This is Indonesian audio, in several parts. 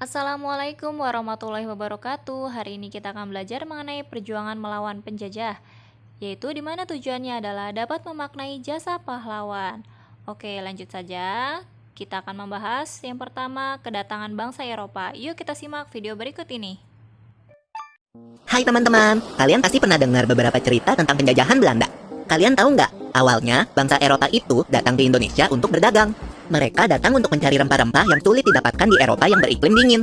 Assalamualaikum warahmatullahi wabarakatuh. Hari ini kita akan belajar mengenai perjuangan melawan penjajah, yaitu di mana tujuannya adalah dapat memaknai jasa pahlawan. Oke, lanjut saja. Kita akan membahas yang pertama, kedatangan bangsa Eropa. Yuk kita simak video berikut ini. Hai teman-teman, kalian pasti pernah dengar beberapa cerita tentang penjajahan Belanda. Kalian tahu nggak, awalnya bangsa Eropa itu datang ke Indonesia untuk berdagang. Mereka datang untuk mencari rempah-rempah yang sulit didapatkan di Eropa yang beriklim dingin.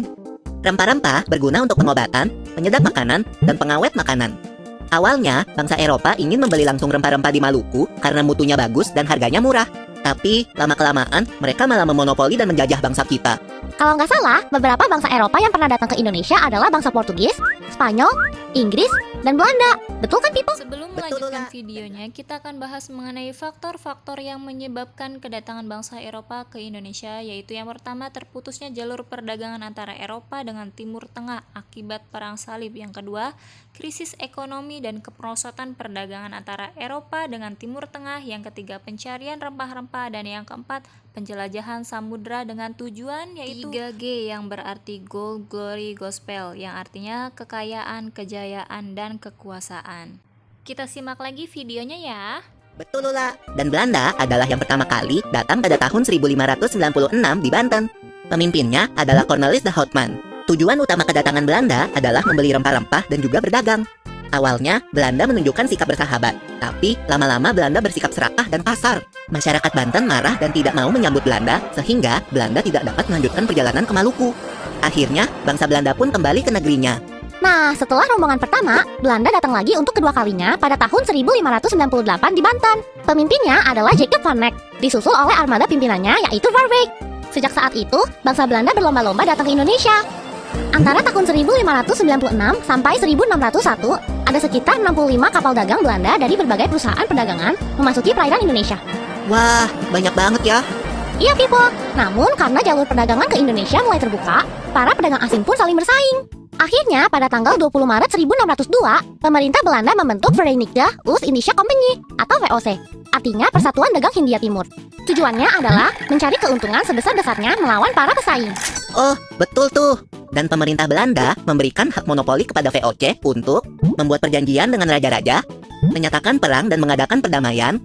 Rempah-rempah berguna untuk pengobatan, penyedap makanan, dan pengawet makanan. Awalnya, bangsa Eropa ingin membeli langsung rempah-rempah di Maluku karena mutunya bagus dan harganya murah. Tapi, lama-kelamaan, mereka malah memonopoli dan menjajah bangsa kita. Kalau nggak salah, beberapa bangsa Eropa yang pernah datang ke Indonesia adalah bangsa Portugis, Spanyol, Inggris, dan Belanda. Betul kan, Pipo? Sebelum Betul, melanjutkan Luna. videonya, kita akan bahas mengenai faktor-faktor yang menyebabkan kedatangan bangsa Eropa ke Indonesia, yaitu yang pertama, terputusnya jalur perdagangan antara Eropa dengan Timur Tengah akibat Perang Salib. Yang kedua, krisis ekonomi dan kemerosotan perdagangan antara Eropa dengan Timur Tengah. Yang ketiga, pencarian rempah-rempah. Dan yang keempat, penjelajahan samudra dengan tujuan yaitu 3G yang berarti Gold, Glory, Gospel, yang artinya kekayaan, kejayaan, dan kekuasaan. Kita simak lagi videonya ya. Betul Lula. Dan Belanda adalah yang pertama kali datang pada tahun 1596 di Banten. Pemimpinnya adalah Cornelis de Houtman. Tujuan utama kedatangan Belanda adalah membeli rempah-rempah dan juga berdagang. Awalnya, Belanda menunjukkan sikap bersahabat, tapi lama-lama Belanda bersikap serakah dan kasar. Masyarakat Banten marah dan tidak mau menyambut Belanda, sehingga Belanda tidak dapat melanjutkan perjalanan ke Maluku. Akhirnya, bangsa Belanda pun kembali ke negerinya. Nah, setelah rombongan pertama, Belanda datang lagi untuk kedua kalinya pada tahun 1598 di Banten. Pemimpinnya adalah Jacob van Eyck, disusul oleh armada pimpinannya yaitu Warwick. Sejak saat itu, bangsa Belanda berlomba-lomba datang ke Indonesia. Antara tahun 1596 sampai 1601, ada sekitar 65 kapal dagang Belanda dari berbagai perusahaan perdagangan memasuki perairan Indonesia. Wah, banyak banget ya. Iya, Pipo. Namun, karena jalur perdagangan ke Indonesia mulai terbuka, para pedagang asing pun saling bersaing. Akhirnya, pada tanggal 20 Maret 1602, pemerintah Belanda membentuk Verenigde Oost-Indische Compagnie atau VOC, artinya Persatuan Dagang Hindia Timur. Tujuannya adalah mencari keuntungan sebesar-besarnya melawan para pesaing. Oh, betul tuh. Dan pemerintah Belanda memberikan hak monopoli kepada VOC untuk membuat perjanjian dengan raja-raja, menyatakan perang dan mengadakan perdamaian,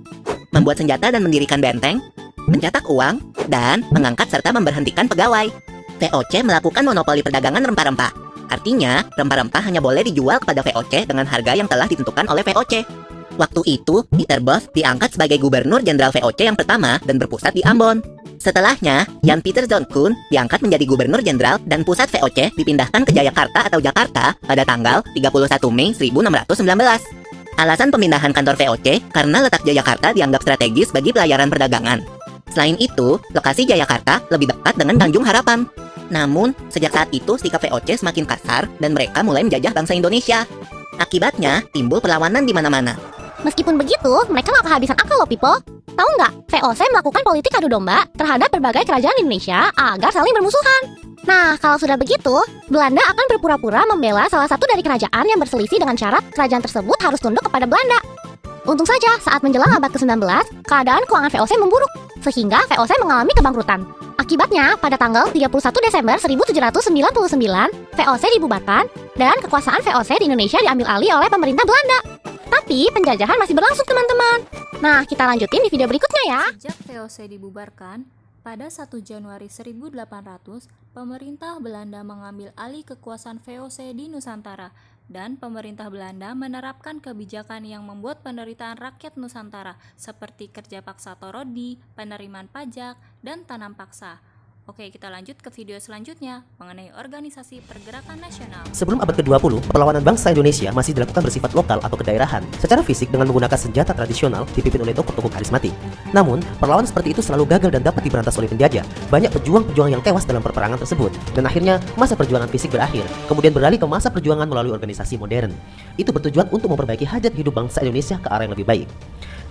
membuat senjata dan mendirikan benteng, mencetak uang, dan mengangkat serta memberhentikan pegawai. VOC melakukan monopoli perdagangan rempah-rempah. Artinya, rempah-rempah hanya boleh dijual kepada VOC dengan harga yang telah ditentukan oleh VOC. Waktu itu, Pieter Both diangkat sebagai gubernur jenderal VOC yang pertama dan berpusat di Ambon. Setelahnya, Jan Pieter Zoon Koen diangkat menjadi gubernur jenderal dan pusat VOC dipindahkan ke Jayakarta atau Jakarta pada tanggal 31 Mei 1619. Alasan pemindahan kantor VOC karena letak Jayakarta dianggap strategis bagi pelayaran perdagangan. Selain itu, lokasi Jayakarta lebih dekat dengan Tanjung Harapan. Namun, sejak saat itu sikap VOC semakin kasar dan mereka mulai menjajah bangsa Indonesia. Akibatnya, timbul perlawanan di mana-mana. Meskipun begitu, mereka nggak kehabisan akal loh, Pipo. Tahu nggak, VOC melakukan politik adu domba terhadap berbagai kerajaan Indonesia agar saling bermusuhan. Nah, kalau sudah begitu, Belanda akan berpura-pura membela salah satu dari kerajaan yang berselisih dengan syarat kerajaan tersebut harus tunduk kepada Belanda. Untung saja, saat menjelang abad ke-19, keadaan keuangan VOC memburuk, sehingga VOC mengalami kebangkrutan. Akibatnya, pada tanggal 31 Desember 1799, VOC dibubarkan dan kekuasaan VOC di Indonesia diambil alih oleh pemerintah Belanda. Tapi penjajahan masih berlangsung, teman-teman. Nah, kita lanjutin di video berikutnya ya. Sejak VOC dibubarkan, pada 1 Januari 1800, pemerintah Belanda mengambil alih kekuasaan VOC di Nusantara, dan pemerintah Belanda menerapkan kebijakan yang membuat penderitaan rakyat Nusantara seperti kerja paksa Torodi, penerimaan pajak, dan tanam paksa. Oke, kita lanjut ke video selanjutnya mengenai organisasi pergerakan nasional. Sebelum abad ke-20, perlawanan bangsa Indonesia masih dilakukan bersifat lokal atau kedaerahan, secara fisik dengan menggunakan senjata tradisional dipimpin oleh tokoh-tokoh karismatik. Namun, perlawanan seperti itu selalu gagal dan dapat diberantas oleh penjajah. Banyak pejuang-pejuang yang tewas dalam peperangan tersebut, dan akhirnya masa perjuangan fisik berakhir, kemudian beralih ke masa perjuangan melalui organisasi modern. Itu bertujuan untuk memperbaiki hajat hidup bangsa Indonesia ke arah yang lebih baik.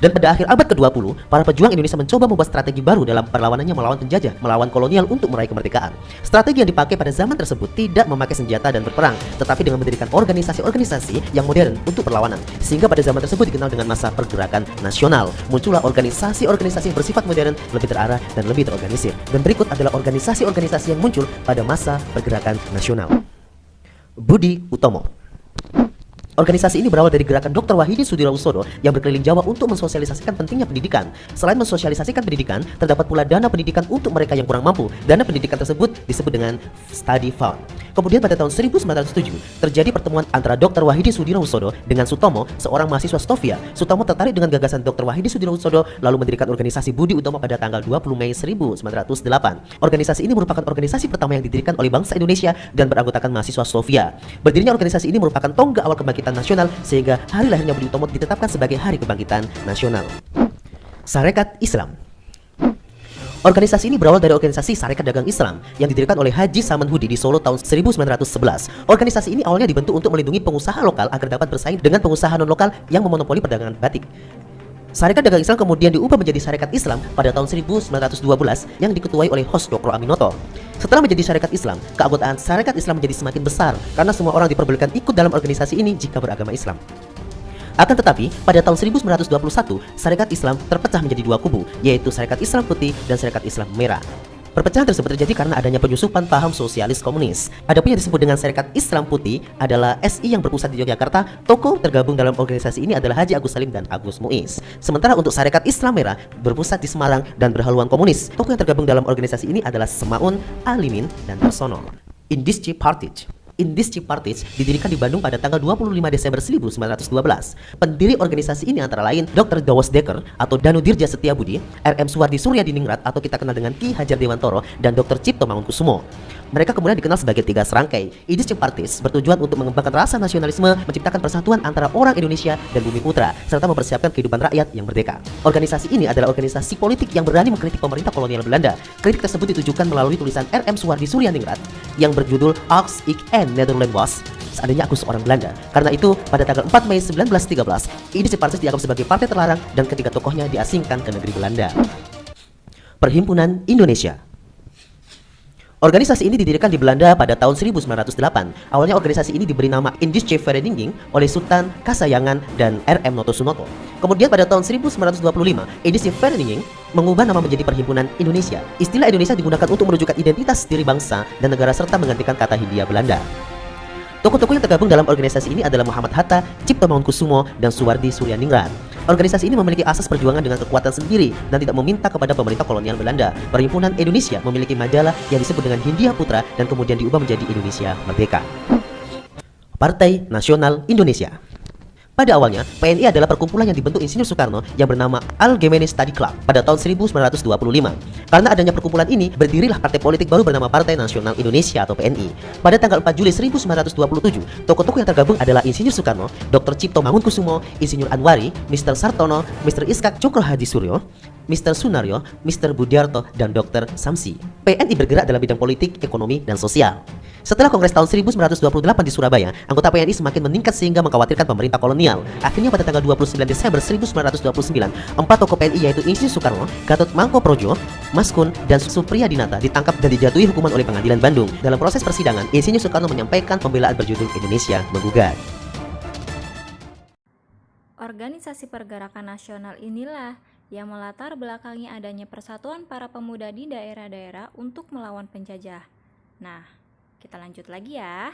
Dan pada akhir abad ke-20, para pejuang Indonesia mencoba membuat strategi baru dalam perlawanannya melawan penjajah, melawan kolonial untuk meraih kemerdekaan. Strategi yang dipakai pada zaman tersebut tidak memakai senjata dan berperang, tetapi dengan mendirikan organisasi-organisasi yang modern untuk perlawanan. Sehingga pada zaman tersebut dikenal dengan masa pergerakan nasional. Muncullah organisasi-organisasi yang bersifat modern, lebih terarah dan lebih terorganisir. Dan berikut adalah organisasi-organisasi yang muncul pada masa pergerakan nasional. Budi Utomo. Organisasi ini berawal dari gerakan Dr. Wahidi Sudirohusodo yang berkeliling Jawa untuk mensosialisasikan pentingnya pendidikan. Selain mensosialisasikan pendidikan, terdapat pula dana pendidikan untuk mereka yang kurang mampu. Dana pendidikan tersebut disebut dengan Study Fund. Kemudian pada tahun 1907 terjadi pertemuan antara Dr. Wahidi Sudirohusodo dengan Sutomo, seorang mahasiswa Stovia. Sutomo tertarik dengan gagasan Dr. Wahidi Sudirohusodo lalu mendirikan organisasi Budi Utomo pada tanggal 20 Mei 1908. Organisasi ini merupakan organisasi pertama yang didirikan oleh bangsa Indonesia dan beranggotakan mahasiswa Stovia. Berdirinya organisasi ini merupakan tonggak awal kebangkitan nasional sehingga hari lahirnya Budi Utomo ditetapkan sebagai Hari Kebangkitan Nasional. Sarekat Islam. Organisasi ini berawal dari organisasi Sarekat Dagang Islam yang didirikan oleh Haji Saman Hudi di Solo tahun 1911. Organisasi ini awalnya dibentuk untuk melindungi pengusaha lokal agar dapat bersaing dengan pengusaha non-lokal yang memonopoli perdagangan batik. Sarekat Dagang Islam kemudian diubah menjadi Sarekat Islam pada tahun 1912 yang diketuai oleh Hos Cokro Aminoto. Setelah menjadi Sarekat Islam, keanggotaan Sarekat Islam menjadi semakin besar karena semua orang diperbolehkan ikut dalam organisasi ini jika beragama Islam. Akan tetapi, pada tahun 1921, Sarekat Islam terpecah menjadi dua kubu, yaitu Sarekat Islam Putih dan Sarekat Islam Merah. Perpecahan tersebut terjadi karena adanya penyusupan paham sosialis komunis. Adapun yang disebut dengan Sarekat Islam Putih adalah SI yang berpusat di Yogyakarta. Tokoh tergabung dalam organisasi ini adalah Haji Agus Salim dan Agus Muiz. Sementara untuk Sarekat Islam Merah berpusat di Semarang dan berhaluan komunis. Tokoh yang tergabung dalam organisasi ini adalah Semaun, Alimin, dan Darsono. Indisci Partij didirikan di Bandung pada tanggal 25 Desember 1912. Pendiri organisasi ini antara lain Dr. Dawes Dekker atau Danu Dirja Setiabudi, RM Suwardi Suryadiningrat atau kita kenal dengan Ki Hajar Dewantoro, dan Dr. Cipto Mangunkusumo. Mereka kemudian dikenal sebagai tiga serangkai. Indisci Partij bertujuan untuk mengembangkan rasa nasionalisme, menciptakan persatuan antara orang Indonesia dan Bumi Putra, serta mempersiapkan kehidupan rakyat yang merdeka. Organisasi ini adalah organisasi politik yang berani mengkritik pemerintah kolonial Belanda. Kritik tersebut ditujukan melalui tulisan RM Suwardi Suryadiningrat yang berjudul Als ik en Nederland was, seandainya aku seorang Belanda. Karena itu, pada tanggal 4 Mei 1913, Indisci Partij dianggap sebagai partai terlarang dan ketiga tokohnya diasingkan ke negeri Belanda. Perhimpunan Indonesia. Organisasi ini didirikan di Belanda pada tahun 1908. Awalnya organisasi ini diberi nama Indische Vereniging oleh Sultan Kasayangan dan RM Noto Sunoto. Kemudian pada tahun 1925, Indische Vereniging mengubah nama menjadi Perhimpunan Indonesia. Istilah Indonesia digunakan untuk menunjukkan identitas diri bangsa dan negara serta menggantikan kata Hindia Belanda. Tokoh-tokoh yang tergabung dalam organisasi ini adalah Muhammad Hatta, Cipto Mangunkusumo, dan Suwardi Suryadiningrat. Organisasi ini memiliki asas perjuangan dengan kekuatan sendiri dan tidak meminta kepada pemerintah kolonial Belanda. Perhimpunan Indonesia memiliki majalah yang disebut dengan Hindia Putra dan kemudian diubah menjadi Indonesia Merdeka. Partai Nasional Indonesia. Pada awalnya, PNI adalah perkumpulan yang dibentuk Insinyur Soekarno yang bernama Algemene Study Club pada tahun 1925. Karena adanya perkumpulan ini, berdirilah partai politik baru bernama Partai Nasional Indonesia atau PNI. Pada tanggal 4 Juli 1927, tokoh-tokoh yang tergabung adalah Insinyur Soekarno, Dr. Cipto Mangunkusumo, Insinyur Anwari, Mr. Sartono, Mr. Iskak Cokro Hadi Suryo, Mr. Sunaryo, Mr. Budiarto, dan Dr. Samsi. PNI bergerak dalam bidang politik, ekonomi, dan sosial. Setelah Kongres tahun 1928 di Surabaya, anggota PNI semakin meningkat sehingga mengkhawatirkan pemerintah kolonial. Akhirnya pada tanggal 29 Desember 1929, 4 tokoh PNI yaitu Insinyur Soekarno, Gatot Mangkoprojo, Mas Kun, dan Supriyadinata ditangkap dan dijatuhi hukuman oleh Pengadilan Bandung. Dalam proses persidangan, Insinyur Soekarno menyampaikan pembelaan berjudul Indonesia Menggugat. Organisasi pergerakan nasional inilah yang melatar belakangi adanya persatuan para pemuda di daerah-daerah untuk melawan penjajah. Nah, kita lanjut lagi ya.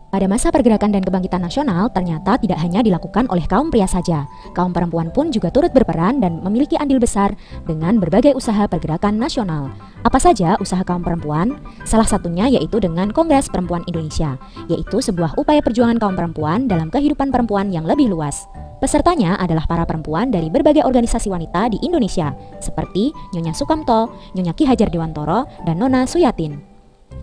Pada masa pergerakan dan kebangkitan nasional, ternyata tidak hanya dilakukan oleh kaum pria saja. Kaum perempuan pun juga turut berperan dan memiliki andil besar dengan berbagai usaha pergerakan nasional. Apa saja usaha kaum perempuan? Salah satunya yaitu dengan Kongres Perempuan Indonesia, yaitu sebuah upaya perjuangan kaum perempuan dalam kehidupan perempuan yang lebih luas. Pesertanya adalah para perempuan dari berbagai organisasi wanita di Indonesia, seperti Nyonya Sukamto, Nyonya Ki Hajar Dewantoro, dan Nona Suyatin.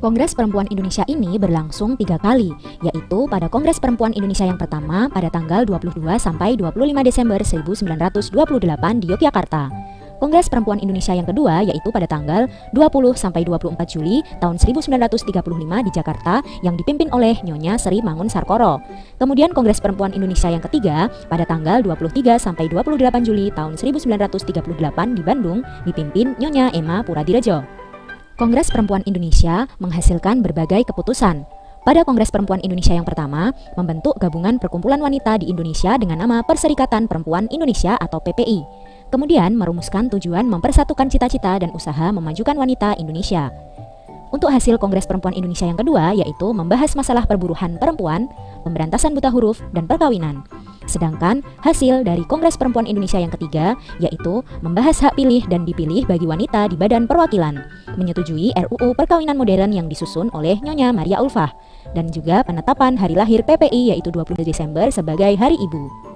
Kongres Perempuan Indonesia ini berlangsung 3 kali, yaitu pada Kongres Perempuan Indonesia yang pertama pada tanggal 22 sampai 25 Desember 1928 di Yogyakarta. Kongres Perempuan Indonesia yang kedua yaitu pada tanggal 20-24 Juli tahun 1935 di Jakarta yang dipimpin oleh Nyonya Sri Mangun Sarkoro. Kemudian Kongres Perempuan Indonesia yang ketiga pada tanggal 23-28 Juli tahun 1938 di Bandung dipimpin Nyonya Emma Puradiredjo. Kongres Perempuan Indonesia menghasilkan berbagai keputusan. Pada Kongres Perempuan Indonesia yang pertama, membentuk Gabungan Perkumpulan Wanita di Indonesia dengan nama Perserikatan Perempuan Indonesia atau PPI. Kemudian merumuskan tujuan mempersatukan cita-cita dan usaha memajukan wanita Indonesia. Untuk hasil Kongres Perempuan Indonesia yang kedua yaitu membahas masalah perburuhan perempuan, pemberantasan buta huruf, dan perkawinan. Sedangkan hasil dari Kongres Perempuan Indonesia yang ketiga yaitu membahas hak pilih dan dipilih bagi wanita di Badan Perwakilan, menyetujui RUU Perkawinan Modern yang disusun oleh Nyonya Maria Ulfah, dan juga penetapan hari lahir PPI yaitu 20 Desember sebagai Hari Ibu.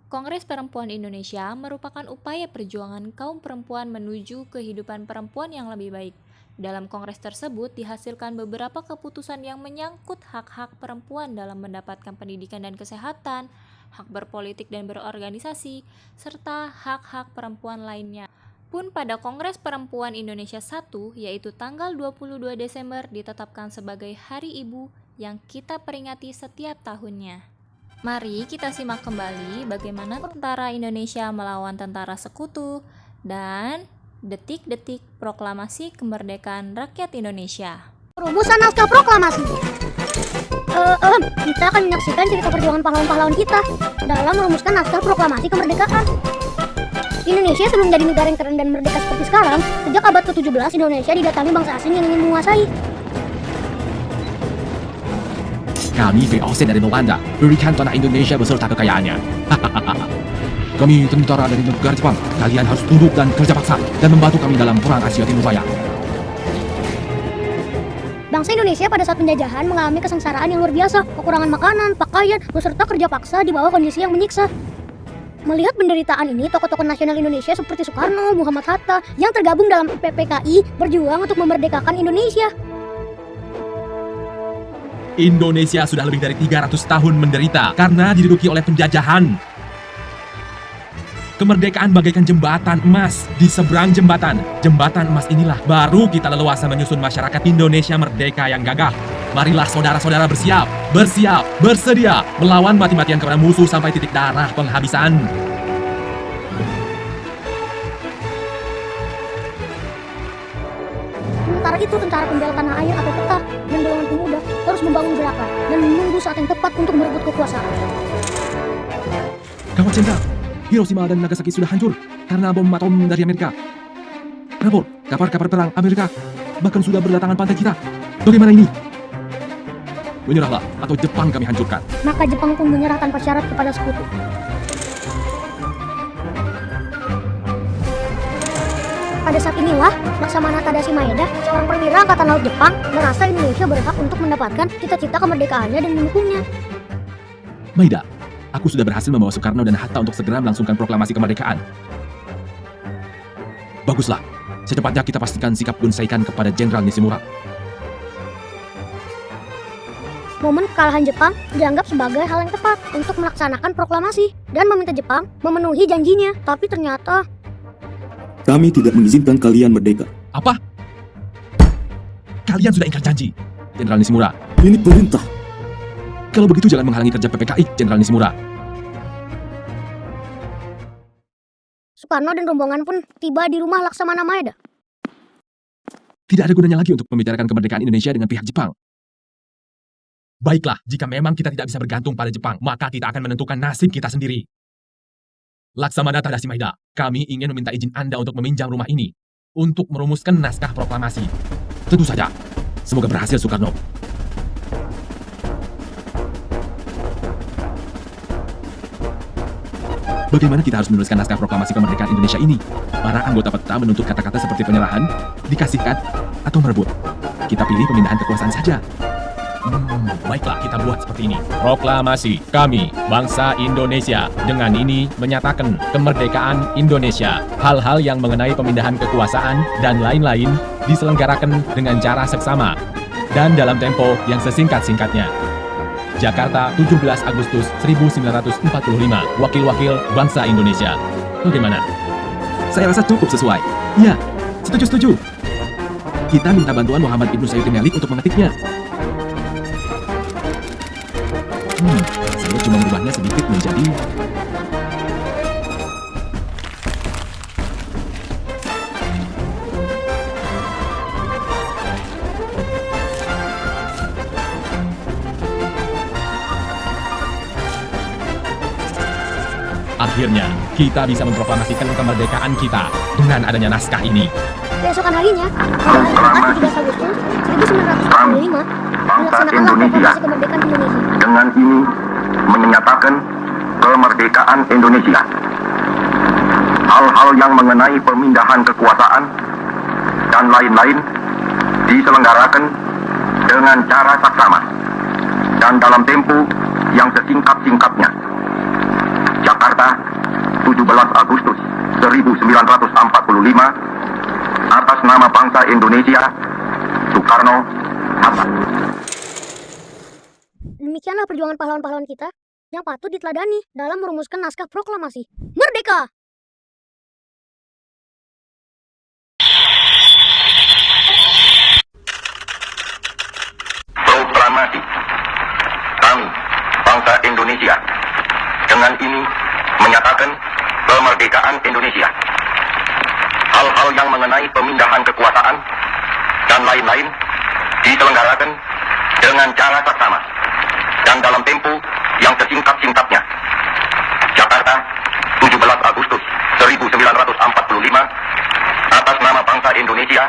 Kongres Perempuan Indonesia merupakan upaya perjuangan kaum perempuan menuju kehidupan perempuan yang lebih baik. Dalam kongres tersebut dihasilkan beberapa keputusan yang menyangkut hak-hak perempuan dalam mendapatkan pendidikan dan kesehatan, hak berpolitik dan berorganisasi, serta hak-hak perempuan lainnya. Pun pada Kongres Perempuan Indonesia 1, yaitu tanggal 22 Desember ditetapkan sebagai Hari Ibu yang kita peringati setiap tahunnya. Mari kita simak kembali bagaimana tentara Indonesia melawan tentara sekutu dan detik-detik proklamasi kemerdekaan rakyat Indonesia. Rumusan naskah proklamasi. Kita akan menyaksikan cerita perjuangan pahlawan-pahlawan kita dalam merumuskan naskah proklamasi kemerdekaan. Indonesia sebelum menjadi negara yang keren dan merdeka seperti sekarang, sejak abad ke-17 Indonesia didatangi bangsa asing yang ingin menguasai. Kami VOC dari Belanda, berikan tanah Indonesia beserta kekayaannya. Kami tentara dari negara Jepang. Kalian harus tunduk dan kerja paksa dan membantu kami dalam perang Asia Timur Raya. Bangsa Indonesia pada saat penjajahan mengalami kesengsaraan yang luar biasa, kekurangan makanan, pakaian, beserta kerja paksa di bawah kondisi yang menyiksa. Melihat penderitaan ini, tokoh-tokoh nasional Indonesia seperti Soekarno, Muhammad Hatta yang tergabung dalam PPKI berjuang untuk memerdekakan Indonesia. Indonesia sudah lebih dari 300 tahun menderita karena diduduki oleh penjajahan. Kemerdekaan bagaikan jembatan emas di seberang jembatan. Jembatan emas inilah baru kita leluasa menyusun masyarakat Indonesia merdeka yang gagah. Marilah saudara-saudara bersiap, bersedia melawan mati-matian kepada musuh sampai titik darah penghabisan. Sementara itu, tentara pembela tanah air atau TETA dan golongan pemuda terus membangun gerakan dan menunggu saat yang tepat untuk merebut kekuasaan. Gawat jenderal, Hiroshima dan Nagasaki sudah hancur karena bom atom dari Amerika. Rapor, kapal-kapal perang Amerika bahkan sudah berdatangan pantai kita. Bagaimana ini? Menyerahlah atau Jepang kami hancurkan. Maka Jepang pun menyerah tanpa syarat kepada sekutu. Pada saat inilah, Laksamana Tadashi Maeda, seorang perwira Angkatan Laut Jepang, merasa Indonesia berhak untuk mendapatkan cita-cita kemerdekaannya dan mendukungnya. Maeda, aku sudah berhasil membawa Soekarno dan Hatta untuk segera melangsungkan proklamasi kemerdekaan. Baguslah, secepatnya kita pastikan sikap Gun Saikan kepada Jenderal Nishimura. Momen kekalahan Jepang dianggap sebagai hal yang tepat untuk melaksanakan proklamasi dan meminta Jepang memenuhi janjinya, tapi ternyata kami tidak mengizinkan kalian merdeka. Apa? Kalian sudah ingkar janji, Jenderal Nishimura. Ini perintah. Kalau begitu jangan menghalangi kerja PPKI, Jenderal Nishimura. Soekarno dan rombongan pun tiba di rumah Laksamana Maeda. Tidak ada gunanya lagi untuk membicarakan kemerdekaan Indonesia dengan pihak Jepang. Baiklah, jika memang kita tidak bisa bergantung pada Jepang, maka kita akan menentukan nasib kita sendiri. Laksamana Tadashi Maeda, kami ingin meminta izin Anda untuk meminjam rumah ini untuk merumuskan naskah proklamasi. Tentu saja. Semoga berhasil, Soekarno. Bagaimana kita harus menuliskan naskah proklamasi kemerdekaan Indonesia ini? Para anggota peta menuntut kata-kata seperti penyerahan, dikasihkan, atau merebut. Kita pilih pemindahan kekuasaan saja. Baiklah, kita buat seperti ini. Proklamasi kami, bangsa Indonesia, dengan ini menyatakan kemerdekaan Indonesia. Hal-hal yang mengenai pemindahan kekuasaan dan lain-lain diselenggarakan dengan cara seksama dan dalam tempo yang sesingkat-singkatnya. Jakarta, 17 Agustus 1945. Wakil-wakil bangsa Indonesia. Bagaimana? Saya rasa cukup sesuai. Ya, setuju. Kita minta bantuan Muhammad Ibnu Sayyid Melik untuk mengetiknya. Saya cuma merubahnya sedikit menjadi... Akhirnya, kita bisa memproklamasikan kemerdekaan kita dengan adanya naskah ini. Keesokan harinya, pada 17 Agustus 1945, bangsa melaksanakan Indonesia proklamasi kemerdekaan Indonesia. dengan ini menyatakan kemerdekaan Indonesia. Hal-hal yang mengenai pemindahan kekuasaan dan lain-lain diselenggarakan dengan cara saksama dan dalam tempo yang sesingkat-singkatnya. Jakarta, 17 Agustus 1945, atas nama bangsa Indonesia, Soekarno, Hatta. Demikianlah perjuangan pahlawan-pahlawan kita yang patut diteladani dalam merumuskan naskah proklamasi. Merdeka! Proklamasi. Kami, bangsa Indonesia, dengan ini menyatakan kemerdekaan Indonesia. Hal-hal yang mengenai pemindahan kekuasaan dan lain-lain diselenggarakan dengan cara saksama dan dalam tempo yang sesingkat-singkatnya. Jakarta, 17 Agustus 1945, atas nama bangsa Indonesia,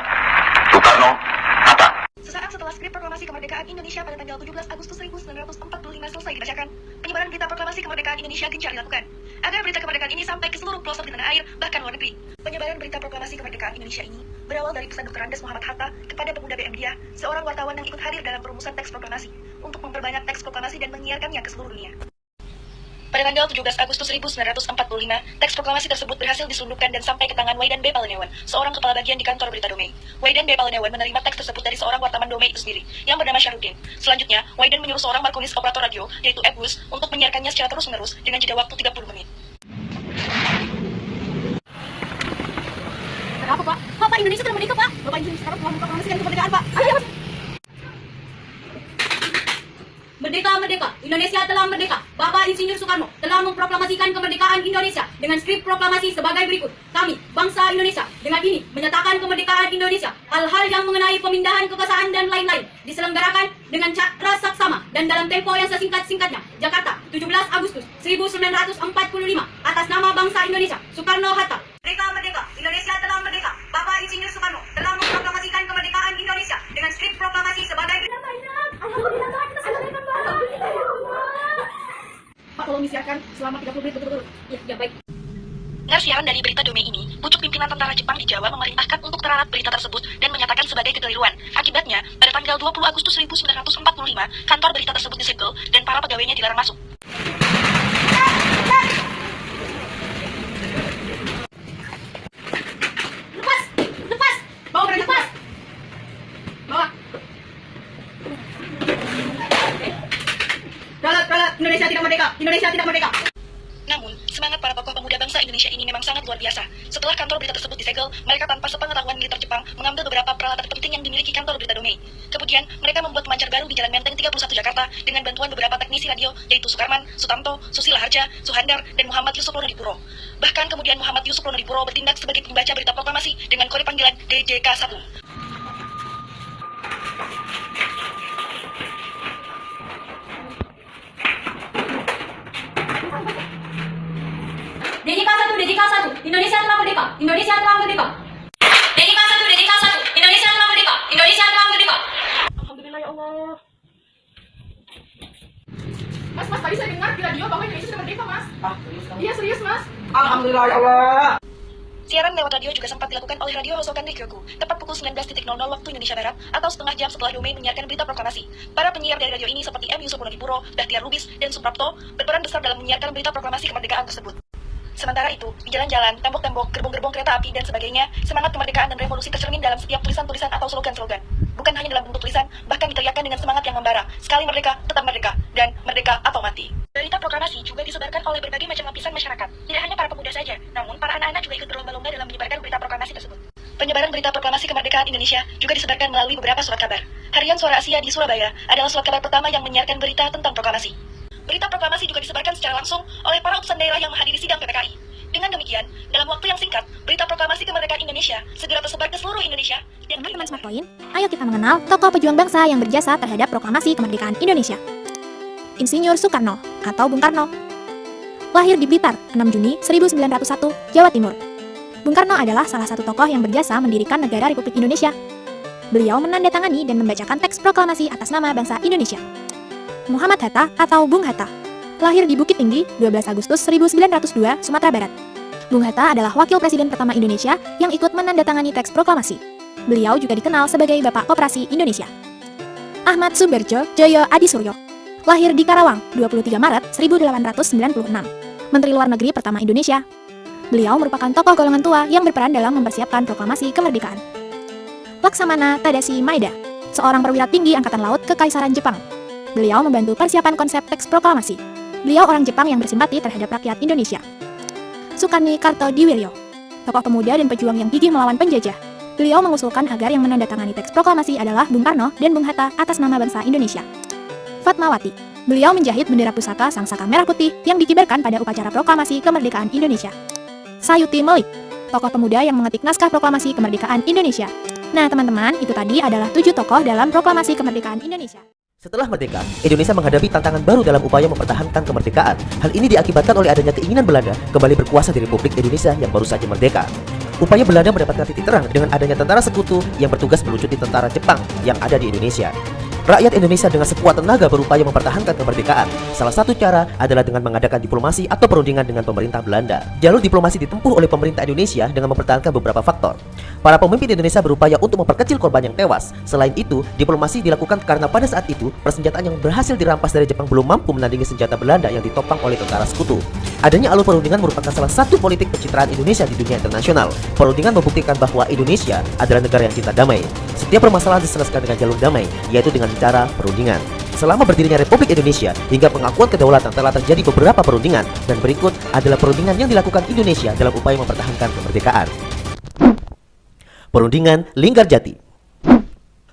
Soekarno, Hatta. Sesaat setelah skrip proklamasi kemerdekaan Indonesia pada tanggal 17 Agustus 1945 selesai dibacakan, penyebaran berita proklamasi kemerdekaan Indonesia gencar dilakukan. Agar berita kemerdekaan ini sampai ke seluruh pelosok di tanah air, bahkan luar negeri. Penyebaran berita proklamasi kemerdekaan Indonesia ini berawal dari pesan Dr. Andes Muhammad Hatta kepada pemuda BM Dia, seorang wartawan yang ikut hadir dalam perumusan teks proklamasi, untuk memperbanyak teks proklamasi dan menyiarkannya ke seluruh dunia. Pada tanggal 17 Agustus 1945, teks proklamasi tersebut berhasil diselundupkan dan sampai ke tangan Waidan B. Palenewan, seorang kepala bagian di kantor berita Domei. Waidan B. Palenewan menerima teks tersebut dari seorang wartawan Domei itu sendiri, yang bernama Syarudin. Selanjutnya, Waidan menyuruh seorang markonis operator radio, yaitu Ebus, untuk menyiarkannya secara terus-menerus dengan jeda waktu 30 menit. Kenapa, Pak? Pak, Indonesia telah merdeka, Pak. Bapak Indonesia sekarang telah memproklamasikan kemerdekaan, Pak. Ayo, Merdeka, merdeka. Indonesia telah merdeka. Bapak Insinyur Soekarno telah memproklamasikan kemerdekaan Indonesia dengan skrip proklamasi sebagai berikut. Kami, bangsa Indonesia, dengan ini menyatakan kemerdekaan Indonesia. Hal-hal yang mengenai pemindahan kekuasaan dan lain-lain diselenggarakan dengan cara saksama dan dalam tempo yang sesingkat-singkatnya. Jakarta, 17 Agustus 1945, atas nama bangsa Indonesia, Soekarno-Hatta. Merdeka, merdeka. Indonesia telah merdeka. Bapak Insinyur Soekarno telah memproklamasikan kemerdekaan Indonesia dengan skrip proklamasi sebagai berikut. Pak, tolong disiarkan selama 30 menit betul-betul. Ya, baik. Dengar siaran dari berita Domei ini, pucuk pimpinan tentara Jepang di Jawa memerintahkan untuk terarat berita tersebut dan menyatakan sebagai kekeliruan. Akibatnya, pada tanggal 20 Agustus 1945, kantor berita tersebut disegel dan para pegawainya dilarang masuk. Lepas! Lepas! Bawa mereka, lepas! Bawa! Ralat, Indonesia tidak merdeka! Indonesia tidak merdeka! Namun, semangat para tokoh pemuda bangsa Indonesia ini memang sangat luar biasa. Setelah kantor berita tersebut disegel, mereka tanpa sepengetahuan militer Jepang mengambil beberapa peralatan penting yang dimiliki kantor berita Domei. Kemudian, mereka membuat pemancar baru di Jalan Menteng 31 Jakarta dengan bantuan beberapa teknisi radio, yaitu Sukarman, Sutanto, Susila Harja, Suhandar, dan Muhammad Yusuf Lonodipuro. Bahkan kemudian Muhammad Yusuf Lonodipuro bertindak sebagai pembaca berita proklamasi dengan kode panggilan DJK 1. DJK 1, Indonesia telah merdeka! Indonesia telah merdeka! DJK 1, Indonesia telah merdeka! Indonesia telah merdeka! Alhamdulillah ya Allah. Mas, tadi saya dengar di radio bahwa Indonesia sudah merdeka, Mas. Iya, serius, Mas. Alhamdulillah ya Allah. Siaran lewat radio juga sempat dilakukan oleh Radio Hosokan Rikyoku, tepat pukul 19.00 waktu Indonesia Barat, atau setengah jam setelah Domei menyiarkan berita proklamasi. Para penyiar dari radio ini seperti M. Yusuf Lonodipuro, Bahtiar Lubis, dan Suprapto berperan besar dalam menyiarkan berita proklamasi kemerdekaan tersebut. Sementara itu, di jalan-jalan, tembok-tembok, gerbong-gerbong kereta api, dan sebagainya, semangat kemerdekaan dan revolusi tercermin dalam setiap tulisan-tulisan atau slogan-slogan. Bukan hanya dalam bentuk tulisan, bahkan diteriakkan dengan semangat yang membara. Sekali merdeka, tetap merdeka, dan merdeka atau mati. Berita proklamasi juga disebarkan oleh berbagai macam lapisan masyarakat. Tidak hanya para pemuda saja, namun para anak-anak juga ikut berlomba-lomba dalam menyebarkan berita proklamasi tersebut. Penyebaran berita proklamasi kemerdekaan Indonesia juga disebarkan melalui beberapa surat kabar. Harian Suara Asia di Surabaya adalah surat kabar pertama yang menyiarkan berita tentang proklamasi. Berita proklamasi juga disebarkan secara langsung oleh para utusan daerah yang menghadiri sidang PPKI. Dengan demikian, dalam waktu yang singkat, berita proklamasi kemerdekaan Indonesia segera tersebar ke seluruh Indonesia. Teman-teman Smart Point, ayo kita mengenal tokoh pejuang bangsa yang berjasa terhadap proklamasi kemerdekaan Indonesia. Insinyur Soekarno atau Bung Karno. Lahir di Blitar, 6 Juni 1901, Jawa Timur. Bung Karno adalah salah satu tokoh yang berjasa mendirikan negara Republik Indonesia. Beliau menandatangani dan membacakan teks proklamasi atas nama bangsa Indonesia. Muhammad Hatta atau Bung Hatta. Lahir di Bukit Tinggi, 12 Agustus 1902, Sumatera Barat. Bung Hatta adalah wakil presiden pertama Indonesia yang ikut menandatangani teks proklamasi. Beliau juga dikenal sebagai Bapak Koperasi Indonesia. Ahmad Suberjo Joyo Adisuryo. Lahir di Karawang, 23 Maret 1896. Menteri Luar Negeri pertama Indonesia. Beliau merupakan tokoh golongan tua yang berperan dalam mempersiapkan proklamasi kemerdekaan. Laksamana Tadashi Maeda, seorang perwira tinggi Angkatan Laut Kekaisaran Jepang. Beliau membantu persiapan konsep teks proklamasi. Beliau orang Jepang yang bersimpati terhadap rakyat Indonesia. Sukarni Kartodiwiryo, tokoh pemuda dan pejuang yang gigih melawan penjajah. Beliau mengusulkan agar yang menandatangani teks proklamasi adalah Bung Karno dan Bung Hatta atas nama bangsa Indonesia. Fatmawati, beliau menjahit bendera pusaka Sang Saka Merah Putih yang dikibarkan pada upacara proklamasi kemerdekaan Indonesia. Sayuti Melik, tokoh pemuda yang mengetik naskah proklamasi kemerdekaan Indonesia. Nah teman-teman, itu tadi adalah 7 tokoh dalam proklamasi kemerdekaan Indonesia. Setelah merdeka, Indonesia menghadapi tantangan baru dalam upaya mempertahankan kemerdekaan. Hal ini diakibatkan oleh adanya keinginan Belanda kembali berkuasa di Republik Indonesia yang baru saja merdeka. Upaya Belanda mendapatkan titik terang dengan adanya tentara sekutu yang bertugas melucuti tentara Jepang yang ada di Indonesia. Rakyat Indonesia dengan sekuat tenaga berupaya mempertahankan kemerdekaan. Salah satu cara adalah dengan mengadakan diplomasi atau perundingan dengan pemerintah Belanda. Jalur diplomasi ditempuh oleh pemerintah Indonesia dengan mempertahankan beberapa faktor. Para pemimpin Indonesia berupaya untuk memperkecil korban yang tewas. Selain itu, diplomasi dilakukan karena pada saat itu, persenjataan yang berhasil dirampas dari Jepang belum mampu menandingi senjata Belanda yang ditopang oleh tentara sekutu. Adanya alur perundingan merupakan salah satu politik pencitraan Indonesia di dunia internasional. Perundingan membuktikan bahwa Indonesia adalah negara yang cinta damai. Setiap permasalahan diselesaikan dengan jalur damai, yaitu dengan cara perundingan. Selama berdirinya Republik Indonesia hingga pengakuan kedaulatan telah terjadi beberapa perundingan, dan berikut adalah perundingan yang dilakukan Indonesia dalam upaya mempertahankan kemerdekaan. Perundingan Linggarjati.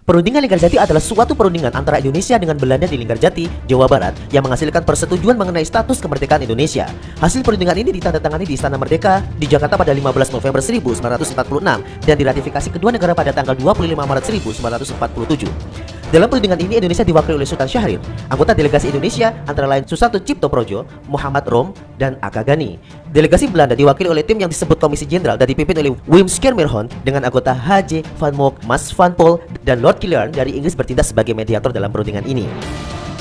Perundingan Linggarjati adalah suatu perundingan antara Indonesia dengan Belanda di Linggarjati, Jawa Barat yang menghasilkan persetujuan mengenai status kemerdekaan Indonesia. Hasil perundingan ini ditandatangani di Istana Merdeka di Jakarta pada 15 November 1946 dan diratifikasi kedua negara pada tanggal 25 Maret 1947. Dalam perundingan ini Indonesia diwakili oleh Sultan Syahrir. Anggota delegasi Indonesia antara lain Susanto Cipto Projo, Muhammad Rom, dan Aka Gani. Delegasi Belanda diwakili oleh tim yang disebut Komisi Jenderal dan dipimpin oleh Wim Schermerhorn dengan anggota H.J. Van Mook, Mas Van Pol, dan Lord Killearn dari Inggris bertindak sebagai mediator dalam perundingan ini.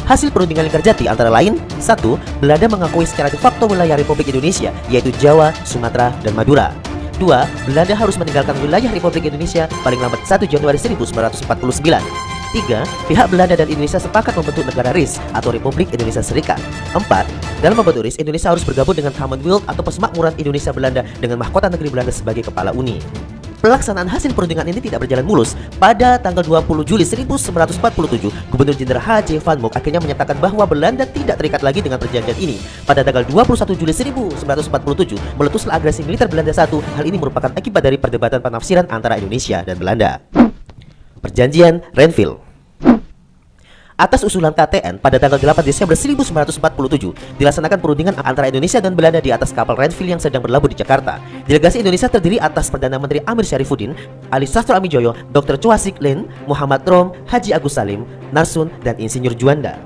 Hasil perundingan Linggarjati antara lain: 1. Belanda mengakui secara de facto wilayah Republik Indonesia, yaitu Jawa, Sumatera, dan Madura. 2. Belanda harus meninggalkan wilayah Republik Indonesia paling lambat 1 Januari 1949. 3. Pihak Belanda dan Indonesia sepakat membentuk negara RIS atau Republik Indonesia Serikat. 4. Dalam membentuk RIS, Indonesia harus bergabung dengan Commonwealth atau Persemakmuran Indonesia Belanda dengan mahkota negeri Belanda sebagai kepala uni. Pelaksanaan hasil perundingan ini tidak berjalan mulus. Pada tanggal 20 Juli 1947, Gubernur Jenderal H.J. Van Mook akhirnya menyatakan bahwa Belanda tidak terikat lagi dengan perjanjian ini. Pada tanggal 21 Juli 1947, meletuslah agresi militer Belanda I. Hal ini merupakan akibat dari perdebatan penafsiran antara Indonesia dan Belanda. Perjanjian Renville. Atas usulan KTN, pada tanggal 8 Desember 1947, dilaksanakan perundingan antara Indonesia dan Belanda di atas kapal Renville yang sedang berlabuh di Jakarta. Delegasi Indonesia terdiri atas Perdana Menteri Amir Syarifuddin, Ali Sastro Amijoyo, Dr. Chowasik Lin, Muhammad Rom, Haji Agus Salim, Narsun, dan Insinyur Juanda.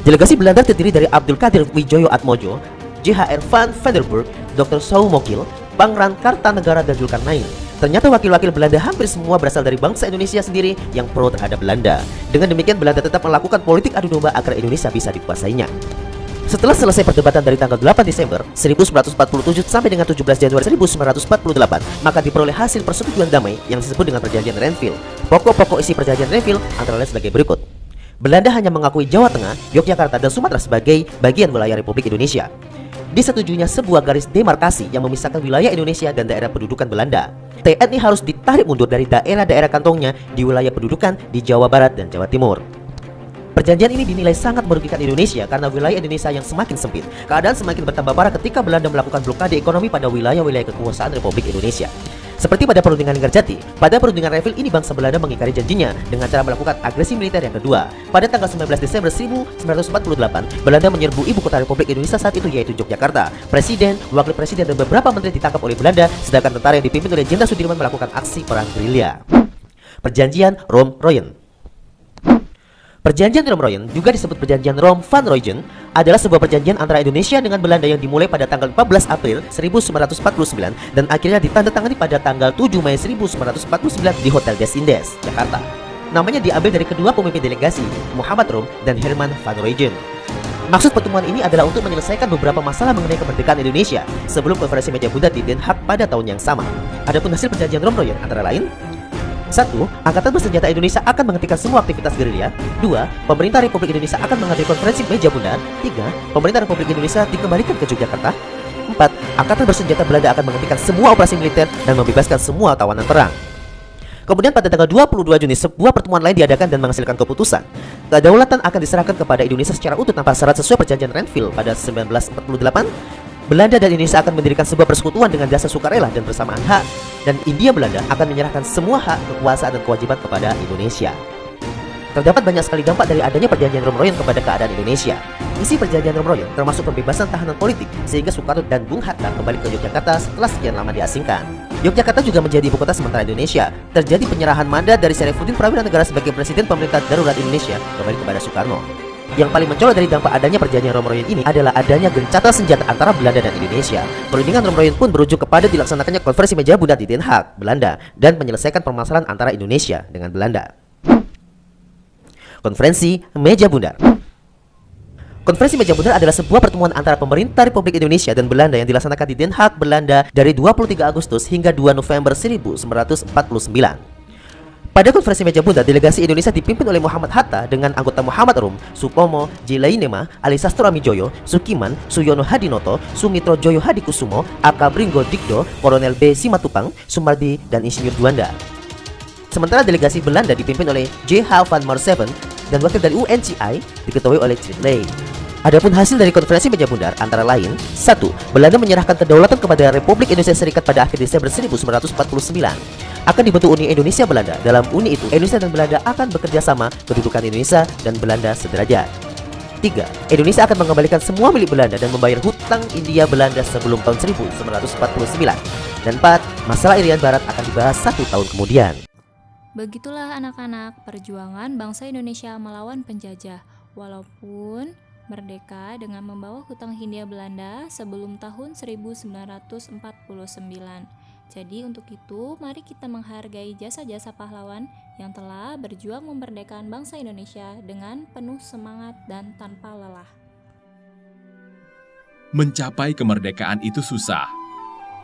Delegasi Belanda terdiri dari Abdul Qadir Wijoyo Atmojo, JHR van Vanderburg, Dr. Sau Mokil, Pangran Kartanegara, dan Zulkarnain. Ternyata wakil-wakil Belanda hampir semua berasal dari bangsa Indonesia sendiri yang pro terhadap Belanda. Dengan demikian Belanda tetap melakukan politik adu domba agar Indonesia bisa dikuasainya. Setelah selesai perdebatan dari tanggal 8 Desember 1947 sampai dengan 17 Januari 1948, maka diperoleh hasil persetujuan damai yang disebut dengan Perjanjian Renville. Pokok-pokok isi Perjanjian Renville antara lain sebagai berikut. Belanda hanya mengakui Jawa Tengah, Yogyakarta, dan Sumatera sebagai bagian wilayah Republik Indonesia. Disetujuinya sebuah garis demarkasi yang memisahkan wilayah Indonesia dan daerah pendudukan Belanda. TNI harus ditarik mundur dari daerah-daerah kantongnya di wilayah pendudukan di Jawa Barat dan Jawa Timur. Perjanjian ini dinilai sangat merugikan Indonesia karena wilayah Indonesia yang semakin sempit. Keadaan semakin bertambah parah ketika Belanda melakukan blokade ekonomi pada wilayah-wilayah kekuasaan Republik Indonesia. Seperti pada perundingan Linggarjati, pada perundingan Revel ini bangsa Belanda mengingkari janjinya dengan cara melakukan agresi militer yang kedua. Pada tanggal 19 Desember 1948, Belanda menyerbu ibu kota Republik Indonesia saat itu yaitu Yogyakarta. Presiden, wakil presiden dan beberapa menteri ditangkap oleh Belanda, sedangkan tentara yang dipimpin oleh Jenderal Sudirman melakukan aksi perang gerilya. Perjanjian Rome-Royen. Perjanjian Rome-Royen, juga disebut Perjanjian Rome-Van Rooyen, adalah sebuah perjanjian antara Indonesia dengan Belanda yang dimulai pada tanggal 14 April 1949 dan akhirnya ditandatangani pada tanggal 7 Mei 1949 di Hotel des Indes, Jakarta. Namanya diambil dari kedua pemimpin delegasi, Muhammad Rom dan Herman van Rooyen. Maksud pertemuan ini adalah untuk menyelesaikan beberapa masalah mengenai kemerdekaan Indonesia sebelum konferensi meja bulat di Den Haag pada tahun yang sama. Adapun hasil perjanjian Rome-Royen antara lain: 1. Angkatan bersenjata Indonesia akan menghentikan semua aktivitas gerilya. 2. Pemerintah Republik Indonesia akan menghadiri konferensi meja bulat. 3. Pemerintah Republik Indonesia dikembalikan ke Yogyakarta. 4. Angkatan bersenjata Belanda akan menghentikan semua operasi militer dan membebaskan semua tawanan perang. Kemudian pada tanggal 22 Juni sebuah pertemuan lain diadakan dan menghasilkan keputusan. Kedaulatan akan diserahkan kepada Indonesia secara utuh tanpa syarat sesuai perjanjian Renville pada 1948. Belanda dan Indonesia akan mendirikan sebuah persekutuan dengan dasar sukarela dan persamaan hak, dan India Belanda akan menyerahkan semua hak, kekuasaan, dan kewajiban kepada Indonesia. Terdapat banyak sekali dampak dari adanya perjanjian Rome-Royen kepada keadaan Indonesia. Isi perjanjian Rome-Royen termasuk pembebasan tahanan politik, sehingga Soekarno dan Bung Hatta kembali ke Yogyakarta setelah sekian lama diasingkan. Yogyakarta juga menjadi ibu kota sementara Indonesia. Terjadi penyerahan mandat dari Syarifuddin Prawira Negara sebagai Presiden Pemerintah Darurat Indonesia kembali kepada Soekarno. Yang paling mencolok dari dampak adanya perjanjian Rome-Royen ini adalah adanya gencatan senjata antara Belanda dan Indonesia. Perundingan Rome-Royen pun berujung kepada dilaksanakannya konferensi meja bulat di Den Haag, Belanda, dan menyelesaikan permasalahan antara Indonesia dengan Belanda. Konferensi Meja Bundar. Konferensi Meja Bundar adalah sebuah pertemuan antara pemerintah Republik Indonesia dan Belanda yang dilaksanakan di Den Haag, Belanda dari 23 Agustus hingga 2 November 1949. Pada konferensi meja bundar, delegasi Indonesia dipimpin oleh Muhammad Hatta dengan anggota Muhammad Rum, Supomo, J. Lainema, Ali Sastro Amijoyo, Sukiman, Suyono Hadinoto, Sumitro Joyo Hadikusumo, Aka Bringo Dikdo, Kolonel B. Simatupang, Sumardi, dan Insinyur Juanda. Sementara delegasi Belanda dipimpin oleh J. H. van Marseven dan wakil dari UNCI diketuai oleh Tritley. Adapun hasil dari konferensi meja bundar antara lain: 1. Belanda menyerahkan kedaulatan kepada Republik Indonesia Serikat pada akhir Desember 1949. Akan dibentuk Uni Indonesia Belanda. Dalam uni itu, Indonesia dan Belanda akan bekerja sama, kedudukan Indonesia dan Belanda sederajat. 3. Indonesia akan mengembalikan semua milik Belanda dan membayar hutang India Belanda sebelum tahun 1949. Dan 4. Masalah Irian Barat akan dibahas 1 tahun kemudian. Begitulah anak-anak perjuangan bangsa Indonesia melawan penjajah, walaupun merdeka dengan membawa hutang Hindia Belanda sebelum tahun 1949. Jadi untuk itu, mari kita menghargai jasa-jasa pahlawan yang telah berjuang memerdekakan bangsa Indonesia dengan penuh semangat dan tanpa lelah. Mencapai kemerdekaan itu susah,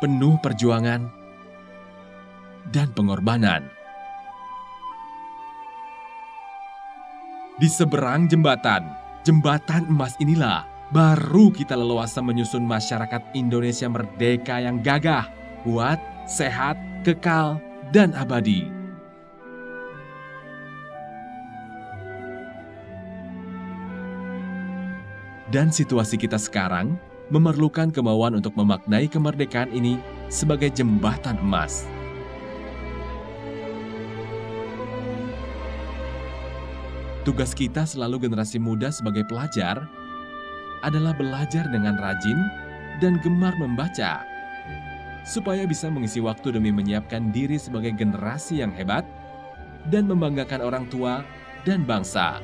penuh perjuangan dan pengorbanan. Di seberang jembatan emas inilah baru kita leluasa menyusun masyarakat Indonesia merdeka yang gagah, kuat, sehat, kekal, dan abadi. Dan situasi kita sekarang memerlukan kemauan untuk memaknai kemerdekaan ini sebagai jembatan emas. Tugas kita selalu generasi muda sebagai pelajar adalah belajar dengan rajin dan gemar membaca, supaya bisa mengisi waktu demi menyiapkan diri sebagai generasi yang hebat dan membanggakan orang tua dan bangsa.